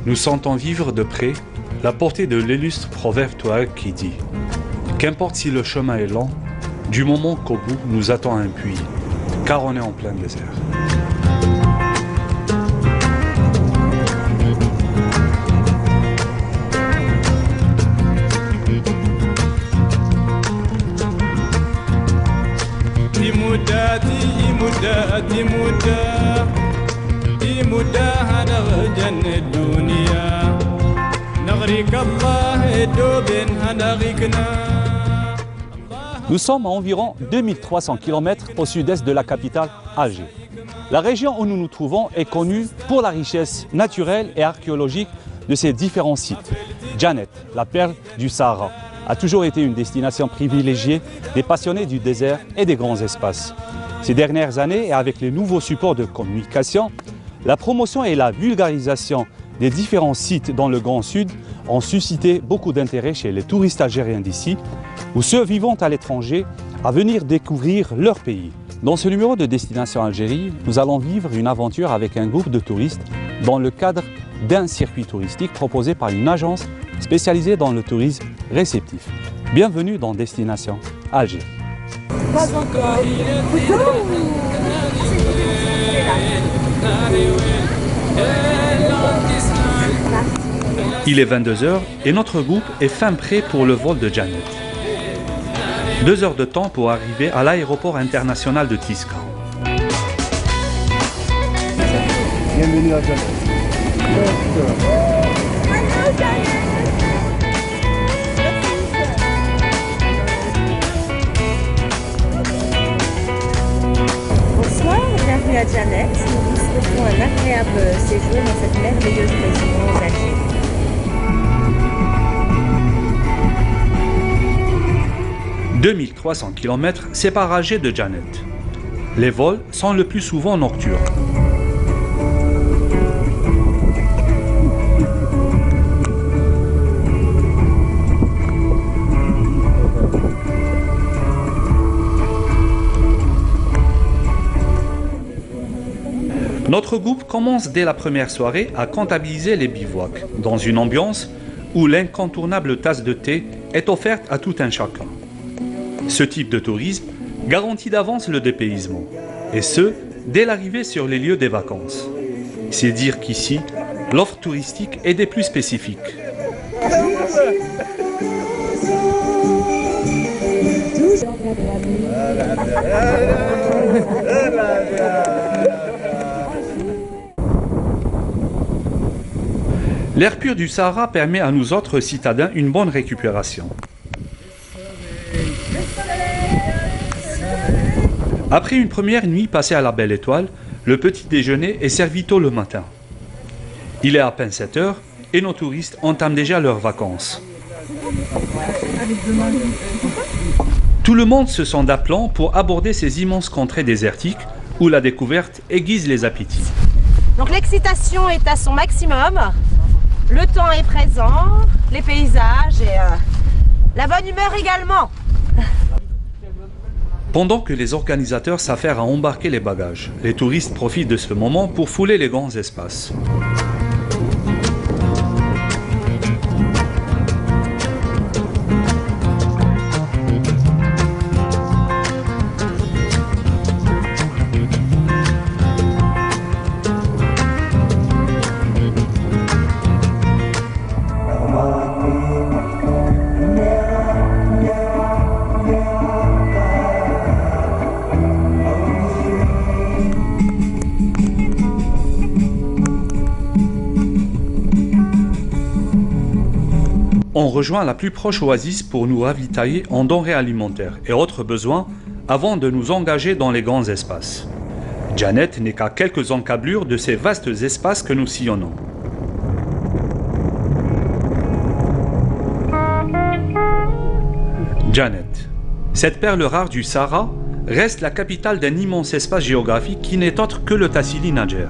Nous sentons vivre de près la portée de l'illustre proverbe touareg qui dit « Qu'importe si le chemin est long, du moment qu'au bout nous attend un puits, car on est en plein désert. » Nous sommes à environ 2300 km au sud-est de la capitale, Alger. La région où nous nous trouvons est connue pour la richesse naturelle et archéologique de ses différents sites. Djanet, la perle du Sahara, a toujours été une destination privilégiée des passionnés du désert et des grands espaces. Ces dernières années, et avec les nouveaux supports de communication, la promotion et la vulgarisation des différents sites dans le Grand Sud ont suscité beaucoup d'intérêt chez les touristes algériens d'ici ou ceux vivant à l'étranger à venir découvrir leur pays. Dans ce numéro de Destination Algérie, nous allons vivre une aventure avec un groupe de touristes dans le cadre d'un circuit touristique proposé par une agence spécialisée dans le tourisme réceptif. Bienvenue dans Destination Algérie. Pas encore. Il est 22h et notre groupe est fin prêt pour le vol de Djanet. 2 heures de temps pour arriver à l'aéroport international de Tiska. Bienvenue à Djanet. Bonsoir, bienvenue à Djanet. Nous vous souhaitons un agréable séjour dans cette merveilleuse région d'Alger. « 2300 km séparent Alger de Djanet. Les vols sont le plus souvent nocturnes. Notre groupe commence dès la première soirée à comptabiliser les bivouacs, dans une ambiance où l'incontournable tasse de thé est offerte à tout un chacun. Ce type de tourisme garantit d'avance le dépaysement, et ce, dès l'arrivée sur les lieux des vacances. C'est dire qu'ici, l'offre touristique est des plus spécifiques. L'air pur du Sahara permet à nous autres citadins une bonne récupération. Après une première nuit passée à la Belle Étoile, le petit déjeuner est servi tôt le matin. Il est à peine 7 heures et nos touristes entament déjà leurs vacances. Tout le monde se sent d'aplomb pour aborder ces immenses contrées désertiques où la découverte aiguise les appétits. Donc l'excitation est à son maximum, le temps est présent, les paysages et la bonne humeur également. Pendant que les organisateurs s'affairent à embarquer les bagages, les touristes profitent de ce moment pour fouler les grands espaces. On rejoint la plus proche oasis pour nous ravitailler en denrées alimentaires et autres besoins avant de nous engager dans les grands espaces. Janet n'est qu'à quelques encablures de ces vastes espaces que nous sillonnons. Janet, cette perle rare du Sahara, reste la capitale d'un immense espace géographique qui n'est autre que le Tassili Nadjer.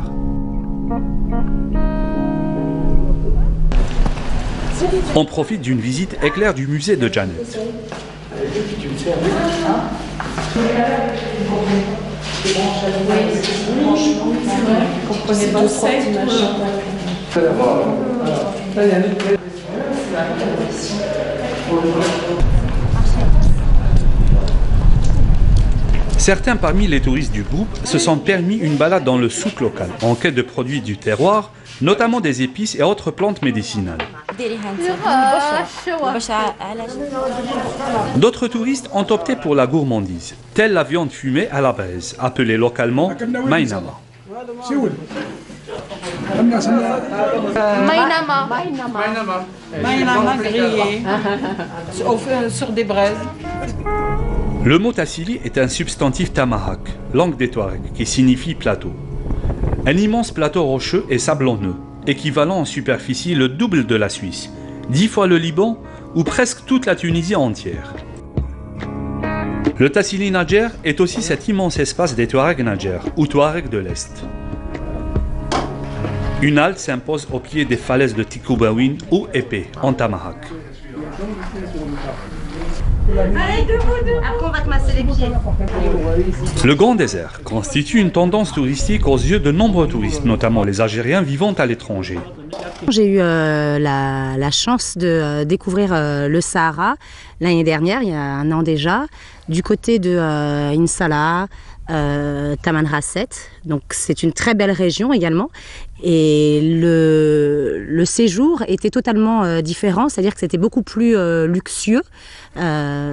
On profite d'une visite éclair du musée de Janet. Certains parmi les touristes du groupe se sont permis une balade dans le souk local en quête de produits du terroir, notamment des épices et autres plantes médicinales. D'autres touristes ont opté pour la gourmandise, telle la viande fumée à la braise, appelée localement maïnama. Maïnama grillé sur des braises. Le mot tassili est un substantif tamahak, langue des Touaregs, qui signifie plateau. Un immense plateau rocheux et sablonneux, équivalent en superficie le double de la Suisse, 10 fois le Liban ou presque toute la Tunisie entière. Le Tassili Nadjer est aussi cet immense espace des Touaregs Nadjer, ou Touaregs de l'Est. Une halte s'impose au pied des falaises de Tikoubaouine ou Épée, en tamahak. Allez, debout. Après, on va te masser les pieds. Le Grand Désert constitue une tendance touristique aux yeux de nombreux touristes, notamment les Algériens vivant à l'étranger. J'ai eu la chance de découvrir le Sahara l'année dernière, il y a un an déjà, du côté de Insala, Tamanrasset. Donc c'est une très belle région également. Et le séjour était totalement différent, c'est-à-dire que c'était beaucoup plus luxueux,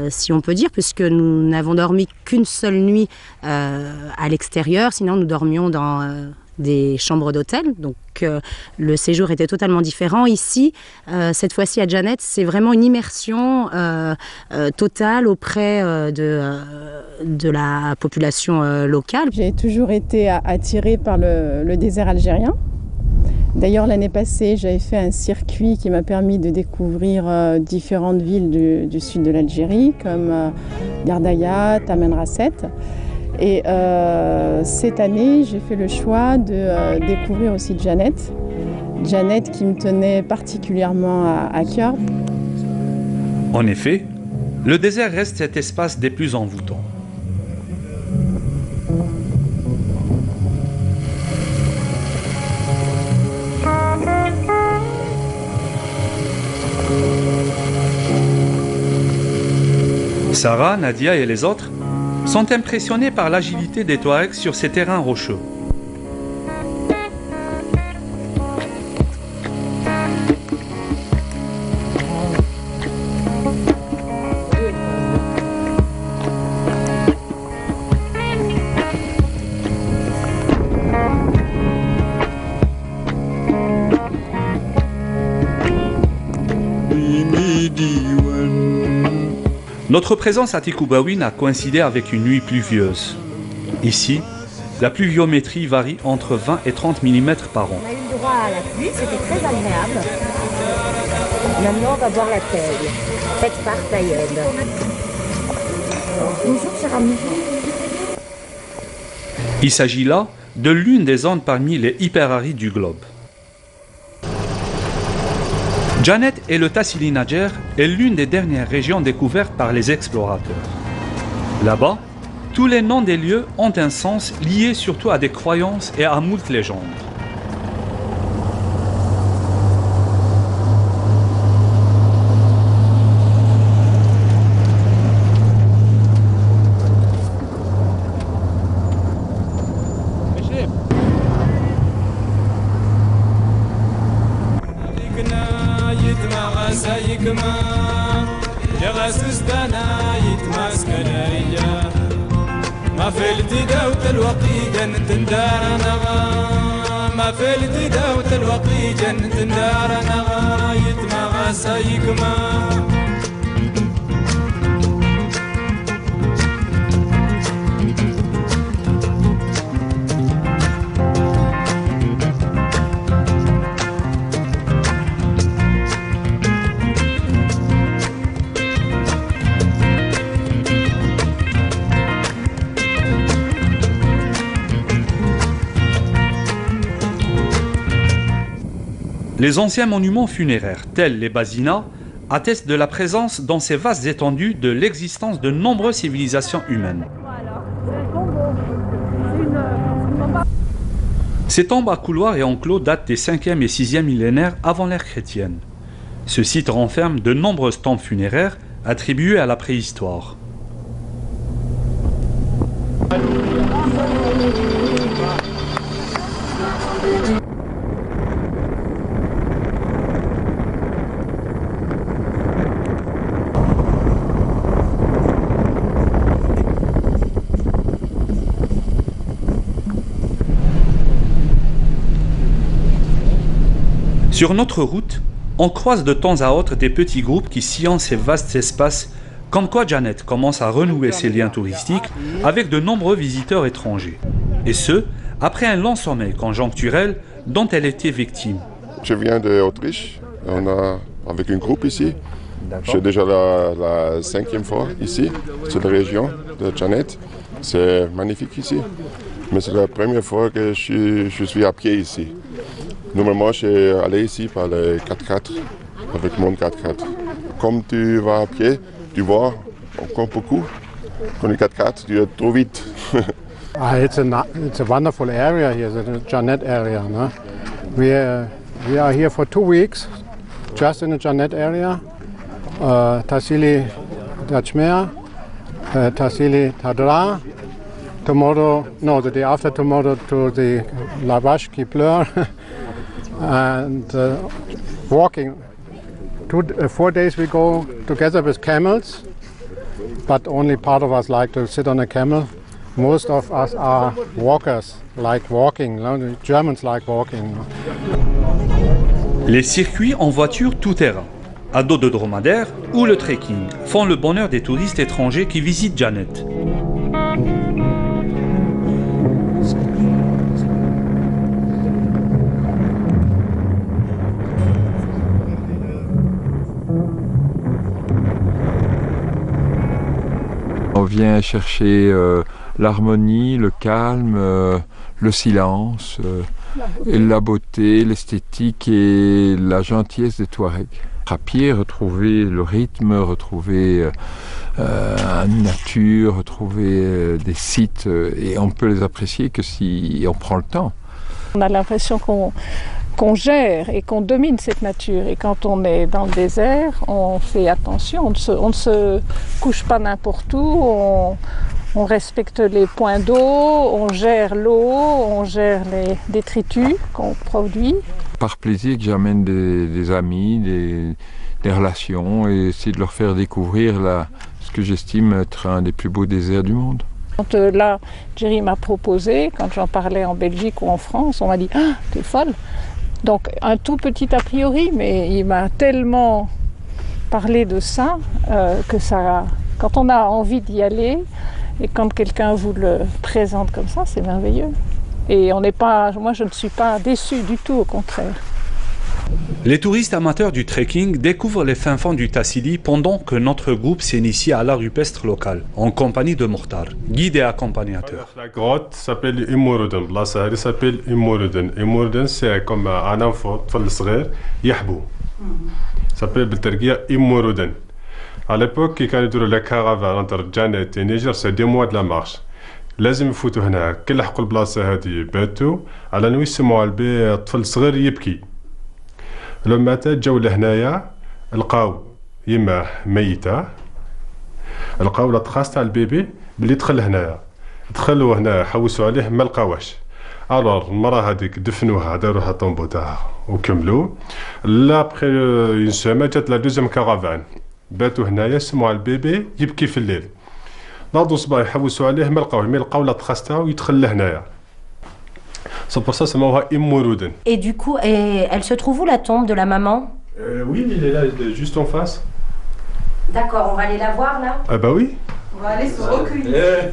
si on peut dire, puisque nous n'avons dormi qu'une seule nuit à l'extérieur, sinon nous dormions dans des chambres d'hôtel, donc le séjour était totalement différent. Ici, cette fois-ci à Janet, c'est vraiment une immersion totale auprès de la population locale. J'ai toujours été attirée par le désert algérien. D'ailleurs, l'année passée, j'avais fait un circuit qui m'a permis de découvrir différentes villes du sud de l'Algérie, comme Gardaïa, Tamanrasset. Et cette année, j'ai fait le choix de découvrir aussi Janet. Janet qui me tenait particulièrement à cœur. En effet, le désert reste cet espace des plus envoûtants. Sarah, Nadia et les autres sont impressionnés par l'agilité des Touaregs sur ces terrains rocheux. Notre présence à Tikoubaouine a coïncidé avec une nuit pluvieuse. Ici, la pluviométrie varie entre 20 et 30 mm par an. On a eu le droit à la pluie, c'était très agréable. Maintenant, on va boire la taille, faite par Tayeb. Bonjour, cher ami. Il s'agit là de l'une des zones parmi les hyperarides du globe. Janet et le Tassili Nadjer est l'une des dernières régions découvertes par les explorateurs. Là-bas, tous les noms des lieux ont un sens lié surtout à des croyances et à moult légendes. Les anciens monuments funéraires, tels les basinas, attestent de la présence dans ces vastes étendues de l'existence de nombreuses civilisations humaines. Ces tombes à couloirs et enclos datent des 5e et 6e millénaires avant l'ère chrétienne. Ce site renferme de nombreuses tombes funéraires attribuées à la préhistoire. Sur notre route, on croise de temps à autre des petits groupes qui sillonnent ces vastes espaces, comme quoi Janet commence à renouer ses liens touristiques avec de nombreux visiteurs étrangers. Et ce, après un long sommeil conjoncturel dont elle était victime. Je viens d'Autriche, on a avec un groupe ici. C'est déjà la 5e fois ici, c'est la région de Janet. C'est magnifique ici, mais c'est la première fois que je suis à pied ici. Normalement, je suis allé ici par le 4x4, avec mon 4x4. Comme tu vas à pied, tu vois encore beaucoup. Quand le 4x4, tu es trop vite. It's a wonderful area here, the Janet area. No? We are here for 2 weeks, just in the Janet area. Tassili Dachmer, Tassili Tadra. Tomorrow, no, the day after tomorrow to the La Vache qui pleure. And walking. 4 days we go together with camels, but only part of us like to sit on a camel. Most of us are walkers, like walking. The Germans like walking. Les circuits en voiture tout-terrain, à dos de dromadaire ou le trekking font le bonheur des touristes étrangers qui visitent Janet. On vient chercher l'harmonie, le calme, le silence, et la beauté, l'esthétique et la gentillesse des Touaregs. À pied, retrouver le rythme, retrouver une nature, retrouver des sites, et on peut les apprécier que si on prend le temps. On a l'impression qu'on gère et qu'on domine cette nature. Et quand on est dans le désert, on fait attention, on ne se couche pas n'importe où, on respecte les points d'eau, on gère l'eau, on gère les détritus qu'on produit. Par plaisir que j'amène des amis, des relations, et essayer de leur faire découvrir ce que j'estime être un des plus beaux déserts du monde. Quand là, Jerry m'a proposé, quand j'en parlais en Belgique ou en France, on m'a dit « Ah, t'es folle !» Donc un tout petit a priori, mais il m'a tellement parlé de ça que ça, quand on a envie d'y aller et quand quelqu'un vous le présente comme ça, c'est merveilleux. Et moi je ne suis pas déçue du tout, au contraire. Les touristes amateurs du trekking découvrent les fins fonds du Tassili pendant que notre groupe s'initie à l'art rupestre local, en compagnie de Mortar, guide et accompagnateur. La grotte s'appelle Imourouden, la salle s'appelle Imourouden. Imourouden, c'est comme un enfant, صغير يحبو. s'appelle بالتركية Imourouden. À l'époque, quand ils étaient la caravane entre Janet et Niger, c'est 2 mois de la marche. لازم يفوتوا هنا كل حقوا البلاصة هذه باتوا على نوي يسمعوا البي طفل صغير يبكي. لما جاو لهنايا لقاو يماه ميتة، لقاو لا تراس تاع البيبي بلي دخل هنايا، دخلوا هنا حوسوا عليه ما لقاوهش. الوغ المراه هذيك دفنوها داروها طومبو تاعها وكملوا. لا ابخي اون سيمين جات لا دوزيام كارافان، باتوا هنايا سمعوا البيبي يبكي في الليل. ناضوا صباح يحوسوا عليه ما لقاوه، مي لقاو لا تراس تاعو يدخل لهنايا. C'est pour ça سموها Imourouden. Et du coup, elle se trouve où la tombe de la maman? Oui, il est là, juste en face. D'accord, on va aller la voir là? Ah bah oui. On va aller se recueillir.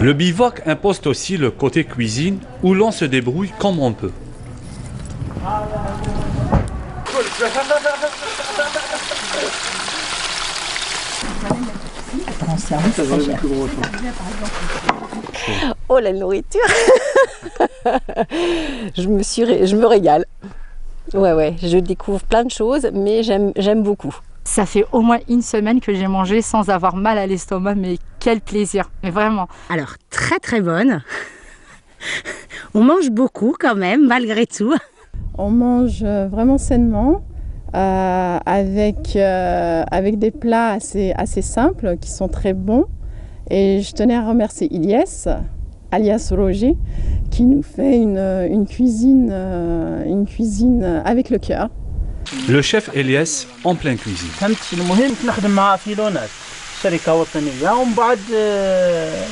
Le bivouac impose aussi le côté cuisine où l'on se débrouille comme on peut. Oh la nourriture. Je me régale. Ouais, je découvre plein de choses, mais j'aime beaucoup. Ça fait au moins une semaine que j'ai mangé sans avoir mal à l'estomac, mais quel plaisir, mais vraiment. Alors, très très bonne. On mange beaucoup quand même, malgré tout. On mange vraiment sainement, avec des plats assez simples, qui sont très bons. Et je tenais à remercier Ilyes, alias Roger, qui nous fait une cuisine avec le cœur. Le chef Elias en pleine cuisine. المهم نخدم مع فيلونات شركة وطنية ومن بعد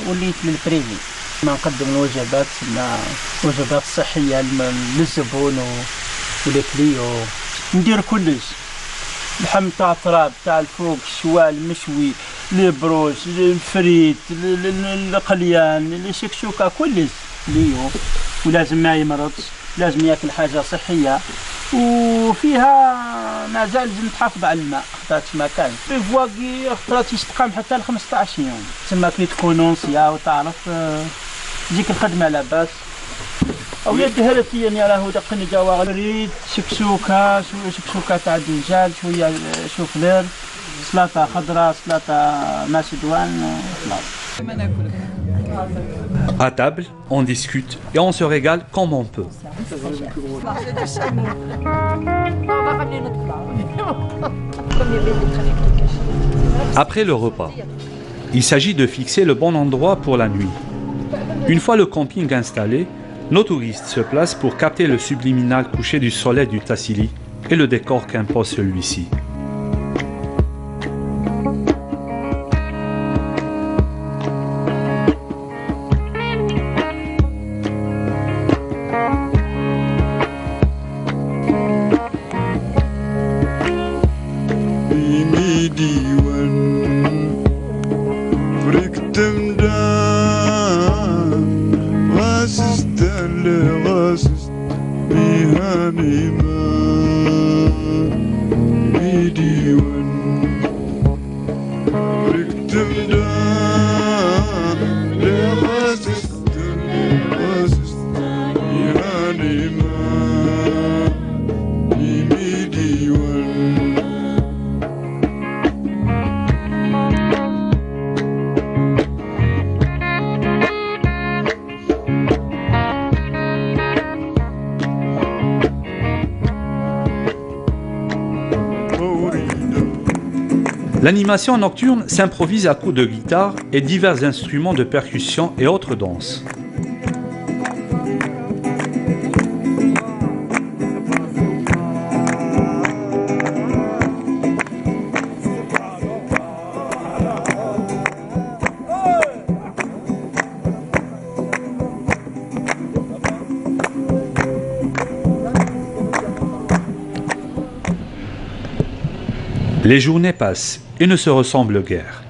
وليت للبريفي نقدم الوجبات وجبات صحية للزبون وللكليو ندير كلش اللحم تاع التراب تاع الفوق الشوال المشوي البروش الفريت القليان الشكشوكة كلش ليو ولازم ما يمرضش لازم ياكل حاجة صحية وفيها مازال لازم تحافظ على الماء خاطرش ما كان الفواكي خاطرات يستقام حتى ل 15 يوم تسمى كي تكون نونسيا وتعرف تجيك الخدمة لاباس او يدهرتي يعني راهو دقني جوا ريد شكشوكة تاع الدجاج شوية شوفلير سلطة خضراء سلطة معسدوان خلاص. À table, on discute et on se régale comme on peut. Après le repas, il s'agit de fixer le bon endroit pour la nuit. Une fois le camping installé, nos touristes se placent pour capter le subliminal coucher du soleil du Tassili et le décor qu'impose celui-ci. L'animation nocturne s'improvise à coups de guitare et divers instruments de percussion et autres danses. Les journées passent et ne se ressemblent guère.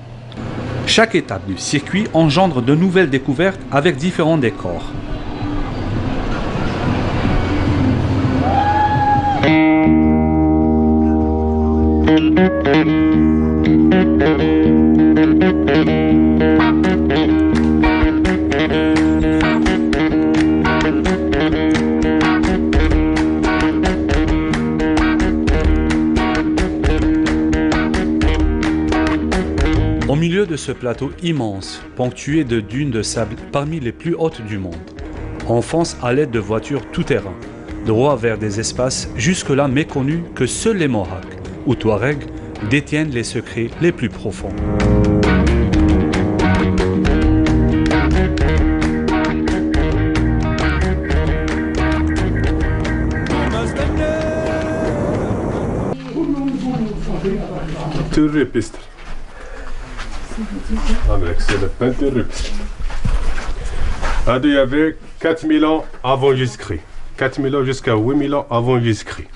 Chaque étape du circuit engendre de nouvelles découvertes avec différents décors. Au milieu de ce plateau immense, ponctué de dunes de sable parmi les plus hautes du monde, on fonce à l'aide de voitures tout-terrain, droit vers des espaces jusque-là méconnus que seuls les Mohawks ou Touaregs détiennent les secrets les plus profonds. peinture rupestre. C'est la peinture rupestre. Il y avait 4000 ans avant Jésus-Christ. 4000 ans jusqu'à 8000 ans avant Jésus-Christ.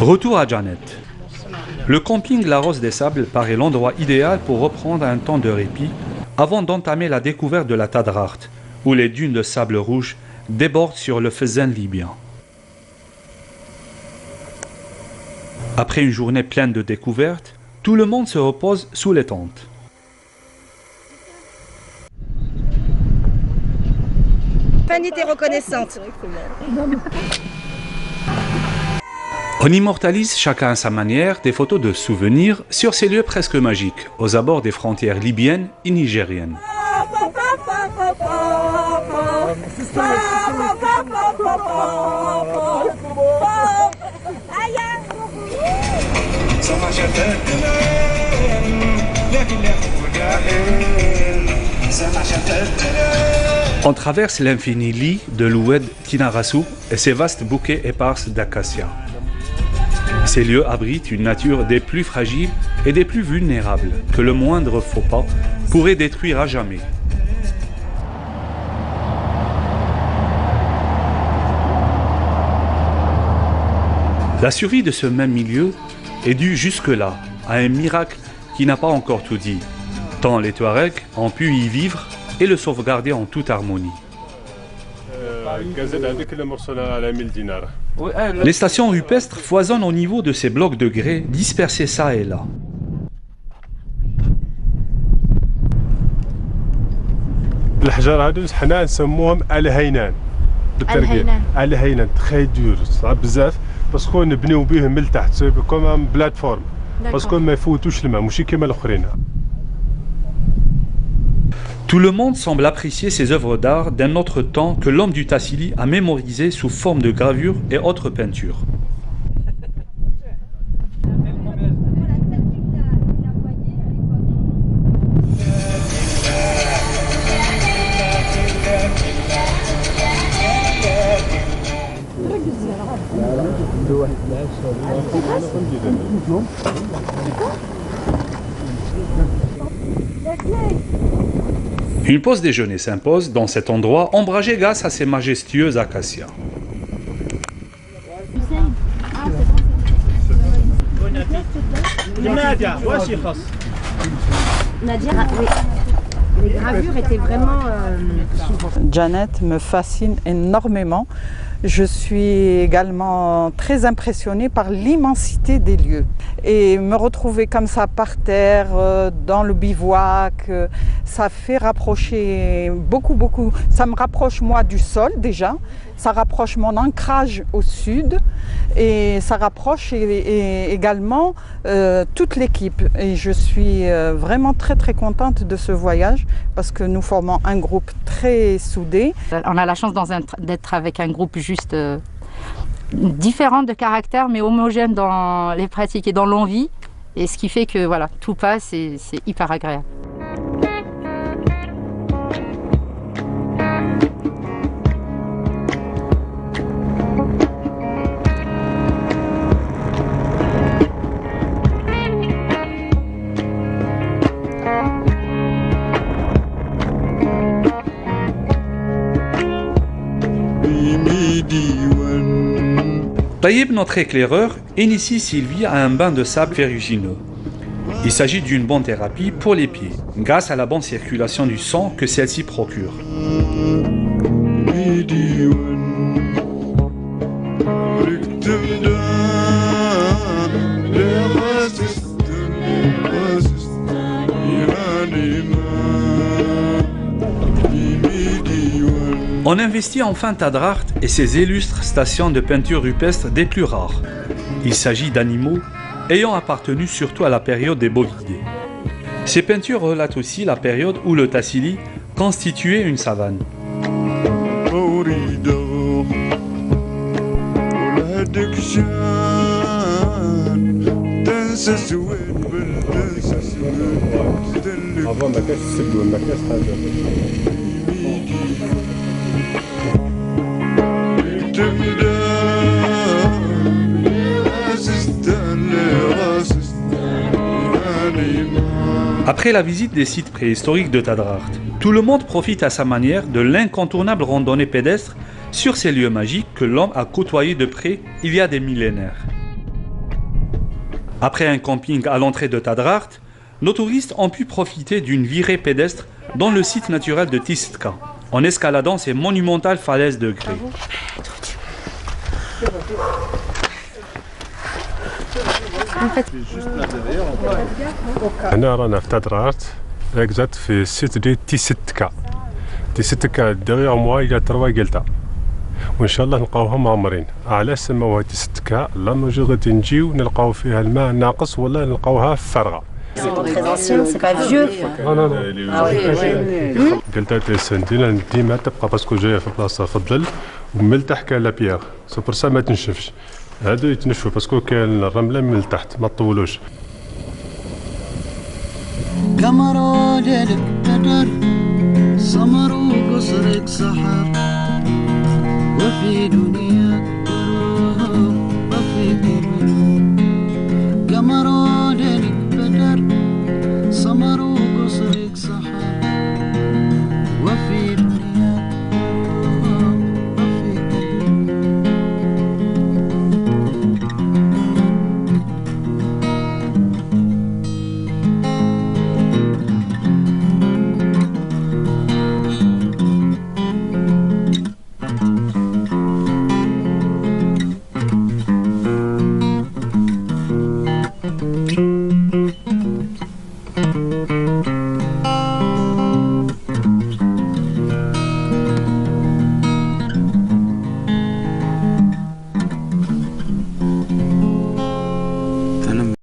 Retour à Janet. Le camping La Rose des Sables paraît l'endroit idéal pour reprendre un temps de répit avant d'entamer la découverte de la Tadrart, où les dunes de sable rouge débordent sur le Fezzan libyen. Après une journée pleine de découvertes, tout le monde se repose sous les tentes. Fanny, t'es reconnaissante. On immortalise chacun à sa manière des photos de souvenirs sur ces lieux presque magiques, aux abords des frontières libyennes et nigériennes. On traverse l'infini lit de l'Oued Tinarasu et ses vastes bouquets épars d'acacias. Ces lieux abritent une nature des plus fragiles et des plus vulnérables que le moindre faux pas pourrait détruire à jamais. La survie de ce même milieu est due jusque-là à un miracle qui n'a pas encore tout dit, tant les Touaregs ont pu y vivre et le sauvegarder en toute harmonie. Les stations rupestres foisonnent au niveau de ces blocs de grès dispersés ça et là. الحجر هادو حنا نسموهم الهينان بالتركية الهينان تري دور صعب بزاف باسكو نبنيو بهم من التحت سي كوم بلاتفورم باسكو ما يفوتوش الماء ماشي كيما الاخرين. Tout le monde semble apprécier ces œuvres d'art d'un autre temps que l'homme du Tassili a mémorisé sous forme de gravures et autres peintures. Une pause déjeuner s'impose dans cet endroit ombragé grâce à ces majestueux acacias. Nadia, oui. Les gravures étaient vraiment... Janet me fascine énormément. Je suis également très impressionnée par l'immensité des lieux. Et me retrouver comme ça par terre, dans le bivouac, ça fait rapprocher beaucoup. Ça me rapproche moi du sol déjà, ça rapproche mon ancrage au sud et ça rapproche également toute l'équipe. Et je suis vraiment très contente de ce voyage parce que nous formons un groupe très soudé. On a la chance d'être avec un groupe juste différent de caractère mais homogène dans les pratiques et dans l'envie. Et ce qui fait que voilà, tout passe et c'est hyper agréable. Taïeb, notre éclaireur, initie Sylvie à un bain de sable ferrugineux. Il s'agit d'une bonne thérapie pour les pieds, grâce à la bonne circulation du sang que celle-ci procure. On investit enfin Tadrart et ses illustres stations de peinture rupestre des plus rares. Il s'agit d'animaux ayant appartenu surtout à la période des bovidés. Ces peintures relatent aussi la période où le Tassili constituait une savane. Après la visite des sites préhistoriques de Tadrart, tout le monde profite à sa manière de l'incontournable randonnée pédestre sur ces lieux magiques que l'homme a côtoyés de près il y a des millénaires. Après un camping à l'entrée de Tadrart, nos touristes ont pu profiter d'une virée pédestre dans le site naturel de Tistka, en escaladant ces monumentales falaises de grès. هنا رانا في تادرارت اكزاكت في السيت دي تيستكا. تيستكا ديغيغ موا الى تروا قلتا وان شاء الله نلقاوها معمرين. علاش سموها تيستكا؟ لانه جي غادي نجيو نلقاو فيها الماء ناقص ولا نلقاوها فارغه. Très ancien, c'est pas vieux. قلتا تيسندينا ديما تبقى باسكو جايه في بلاصه في الظل ومن تحت كاين لا بيير سو بور سا ما تنشفش. هادو يتنشفوا باسكو كاين الرمله من تحت ما تطولوش. قمر ليلك بدر سمر وقصرك سحر وفي دنيا